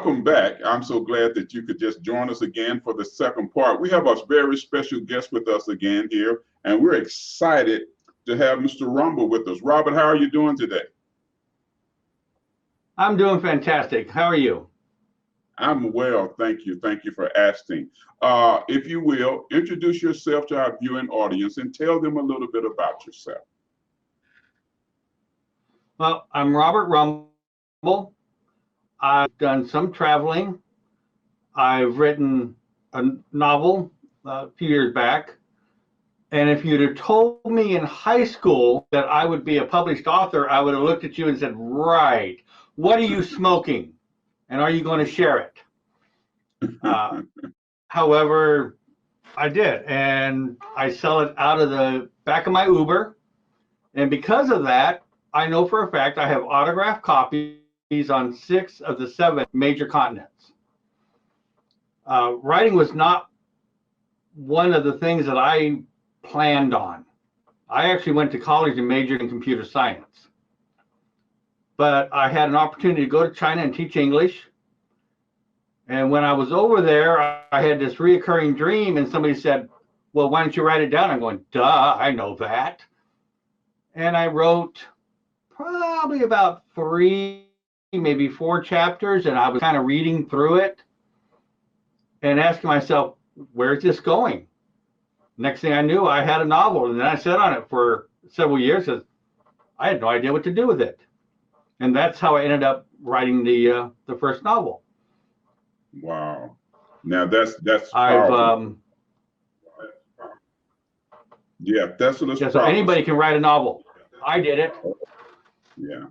welcome back. I'm so glad that you could just join us again for the second part. We have a very special guest with us again here, and we're excited to have Mr. Rumble with us. Robert, how are you doing today? I'm doing fantastic. How are you? I'm well, thank you. Thank you for asking. If you will, introduce yourself to our viewing audience and tell them a little bit about yourself. Well, I'm Robert Rumble. I've done some traveling. I've written a novel a few years back. And if you'd have told me in high school that I would be a published author, I would have looked at you and said, right, what are you smoking? And are you going to share it? However, I did. And I sell it out of the back of my Uber. And because of that, I know for a fact I have autographed copies on 6 of the 7 major continents. Writing was not one of the things that I planned on. I actually went to college and majored in computer science. But I had an opportunity to go to China and teach English. And when I was over there, I had this reoccurring dream, and somebody said, well, why don't you write it down? I'm going, duh, I know that. And I wrote probably about 3, maybe 4 chapters, and I was kind of reading through it and asking myself, where's this going? Next thing I knew, I had a novel, and then I sat on it for several years because I had no idea what to do with it. And that's how I ended up writing the first novel. Wow. Now that's I've yeah, Thesila's yeah, so anybody can write a novel. I did it. Yeah.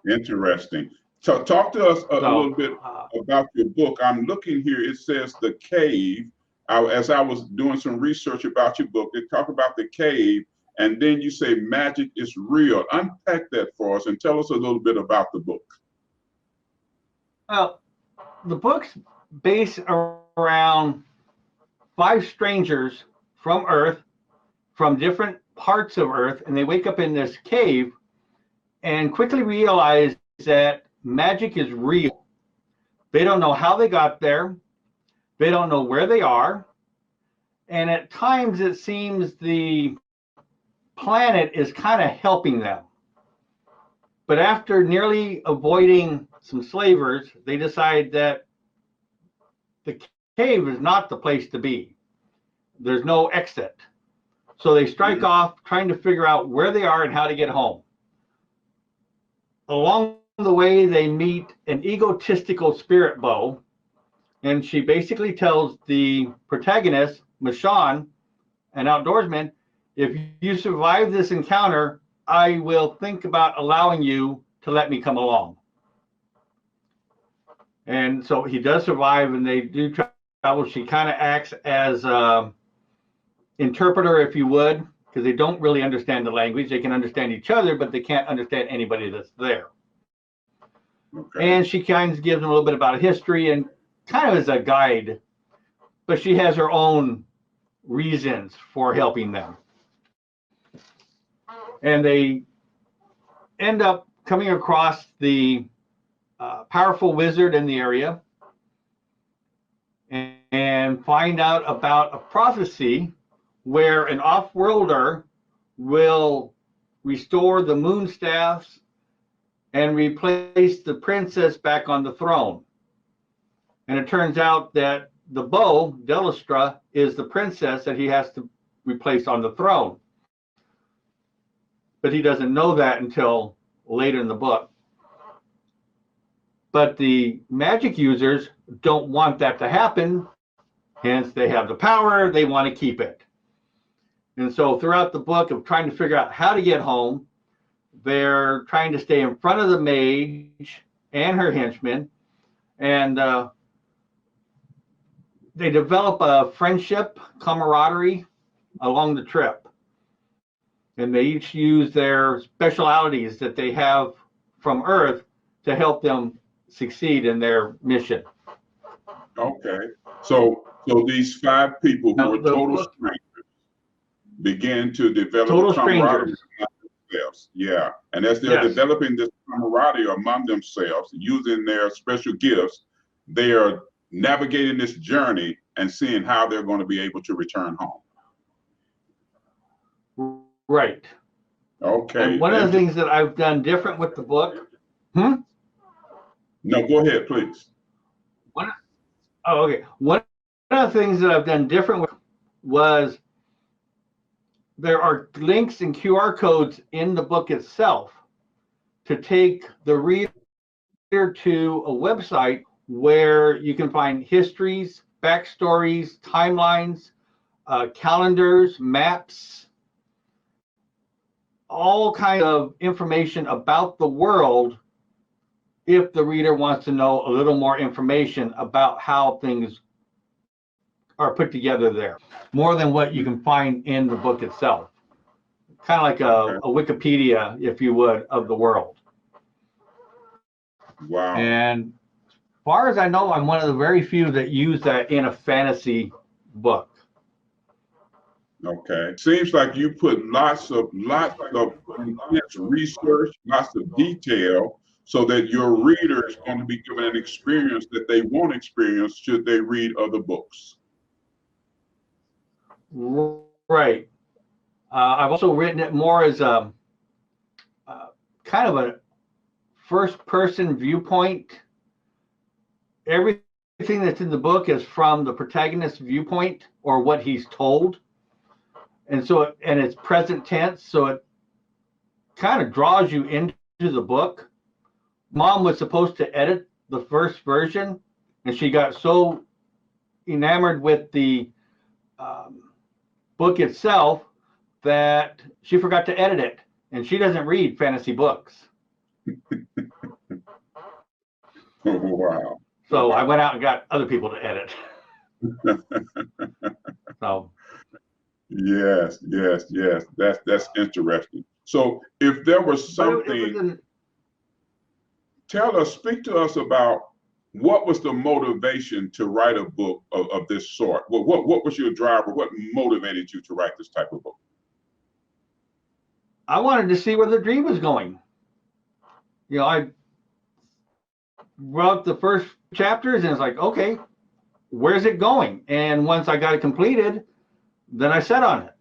Interesting. So talk to us a little bit about your book. I'm looking here. It says The Cave. As I was doing some research about your book, they talk about the cave, and then you say magic is real. Unpack that for us and tell us a little bit about the book. Well, the book's based around 5 strangers from Earth, from different parts of Earth, and they wake up in this cave and quickly realize that magic is real. They don't know how they got there. They don't know where they are. And at times it seems the planet is kind of helping them. But after nearly avoiding some slavers, they decide that the cave is not the place to be. There's no exit. So they strike off trying to figure out where they are and how to get home. Along the way, they meet an egotistical spirit bow, and she basically tells the protagonist, Michonne, an outdoorsman, if you survive this encounter, I will think about allowing you to let me come along. And so he does survive, and they do travel. She kind of acts as interpreter, if you would, because they don't really understand the language. They can understand each other, but they can't understand anybody that's there. Okay. And she kind of gives them a little bit about history and kind of as a guide, but she has her own reasons for helping them. And they end up coming across the powerful wizard in the area and find out about a prophecy where an off-worlder will restore the moon staffs and replace the princess back on the throne. And it turns out that the bow, Delistra, is the princess that he has to replace on the throne. But he doesn't know that until later in the book. But the magic users don't want that to happen. Hence, they have the power. They want to keep it. And so throughout the book of trying to figure out how to get home, they're trying to stay in front of the mage and her henchmen. And they develop a friendship, camaraderie along the trip. And they each use their specialities that they have from Earth to help them succeed in their mission. Okay. So these 5 people who are total strangers begin to develop total strangers. themselves. Yeah. And as they're developing this camaraderie among themselves, using their special gifts, they are navigating this journey and seeing how they're going to be able to return home. Right. Okay. And one of the things that I've done different with the book. No, go ahead, please. Okay. One of the things that I've done different was there are links and QR codes in the book itself to take the reader to a website where you can find histories, backstories, timelines, calendars, maps, all kinds of information about the world if the reader wants to know a little more information about how things are put together there, more than what you can find in the book itself. Kind of like a Wikipedia, if you would, of the world. Wow. And as far as I know, I'm one of the very few that use that in a fantasy book. Okay. Seems like you put lots of intense research, lots of detail, so that your reader is going to be given an experience that they won't experience should they read other books. Right. I've also written it more as a kind of a first-person viewpoint. Everything that's in the book is from the protagonist's viewpoint or what he's told. And so, and it's present tense, so it kind of draws you into the book. Mom was supposed to edit the first version, and she got so enamored with the book itself that she forgot to edit it, and she doesn't read fantasy books. Oh, wow. So I went out and got other people to edit. So. Yes. That's interesting. So if there was something, speak to us about what was the motivation to write a book of this sort? What was your driver? What motivated you to write this type of book? I wanted to see where the dream was going. You know, I wrote the first chapters and it's like, okay, where's it going? And once I got it completed, then I sat on it.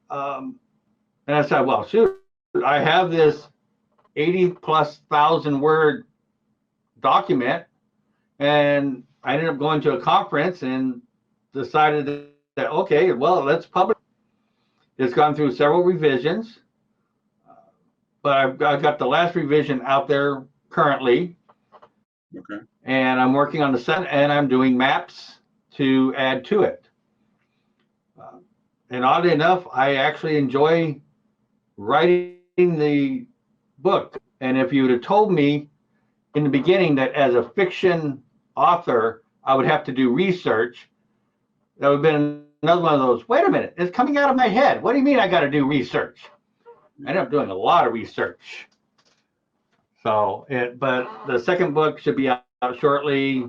And I said, well, shoot, I have this 80,000+ word document, and I ended up going to a conference and decided that okay, well, let's publish. It's gone through several revisions, but I've got the last revision out there currently. Okay. And I'm working on the set, and I'm doing maps to add to it. And oddly enough, I actually enjoy writing the book. And if you would have told me in the beginning that as a fiction author, I would have to do research, that would have been another one of those, wait a minute, it's coming out of my head. What do you mean I got to do research? I ended up doing a lot of research. So, but the second book should be out shortly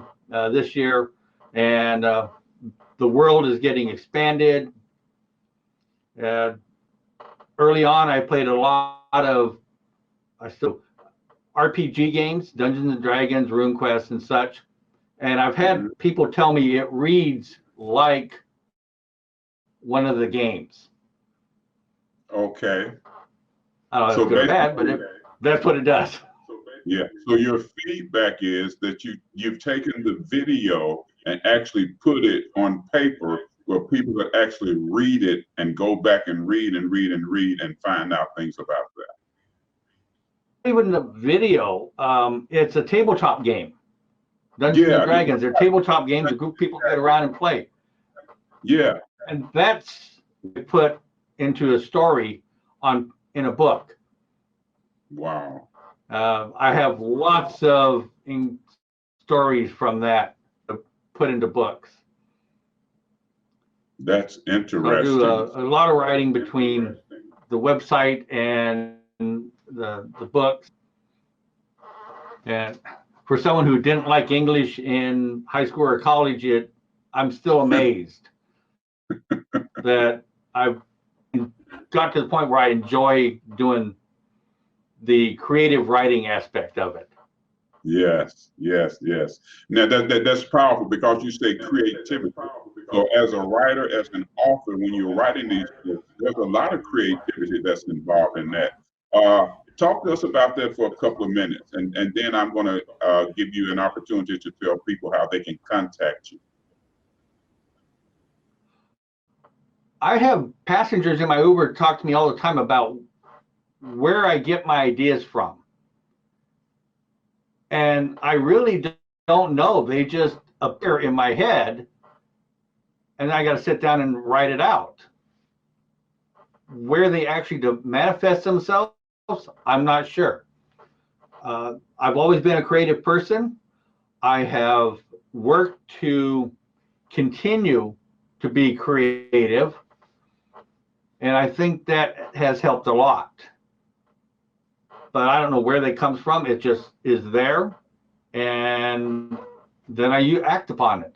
this year. And the world is getting expanded. Early on, I played a lot of RPG games, Dungeons and Dragons, RuneQuest, and such. And I've had people tell me it reads like one of the games. Okay. I don't know if it's good or bad, but that's what it does. Yeah. So your feedback is that you've taken the video and actually put it on paper where people could actually read it and go back and read and find out things about that. Even the video, it's a tabletop game. Dungeons and Dragons, they're tabletop games. A group of people get around and play. Yeah. And that's put into a story in a book. Wow. I have lots of stories from that put into books. That's interesting. I do a lot of writing between the website and the books. And for someone who didn't like English in high school or college, I'm still amazed that I've got to the point where I enjoy doing the creative writing aspect of it. Yes, yes, yes. Now that's powerful because you say creativity. So as a writer, as an author, when you're writing these books, there's a lot of creativity that's involved in that. Talk to us about that for a couple of minutes, and then I'm going to give you an opportunity to tell people how they can contact you. I have passengers in my Uber talk to me all the time about where I get my ideas from. And I really don't know. They just appear in my head, and I got to sit down and write it out. Where they actually manifest themselves, I'm not sure. I've always been a creative person. I have worked to continue to be creative, and I think that has helped a lot. But I don't know where they come from. It just is there, and then I act upon it.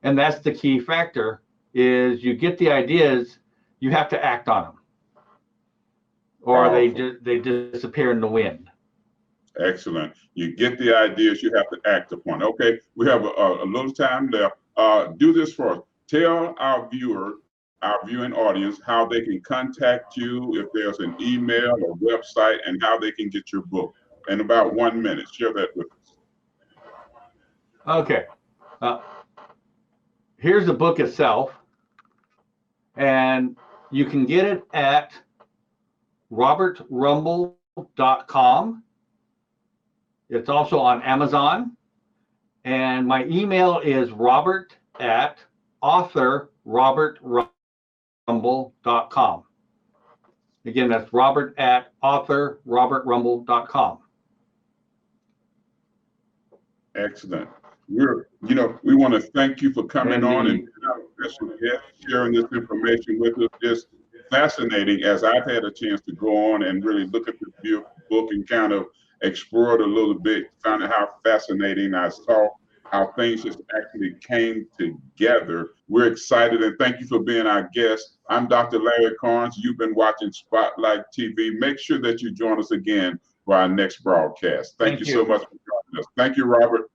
And that's the key factor, is you get the ideas, you have to act on them, or they disappear in the wind. Excellent. You get the ideas, you have to act upon. Okay, we have a little time left. Do this for us. Tell our viewing audience how they can contact you, if there's an email or website, and how they can get your book. In about 1 minute, share that with us. Okay. Here's the book itself, and you can get it at robertrumble.com. It's also on Amazon, and my email is robert@authorrobertrumble.com. Again, that's robert@authorrobertrumble.com. Excellent. We want to thank you for coming on and our special guest, sharing this information with us. Just fascinating, as I've had a chance to go on and really look at the book and kind of explore it a little bit, found out how fascinating. I saw how things just actually came together. We're excited, and thank you for being our guest. I'm Dr. Larry Carnes. You've been watching Spotlight TV. Make sure that you join us again for our next broadcast. Thank you so much for joining us. Thank you, Robert.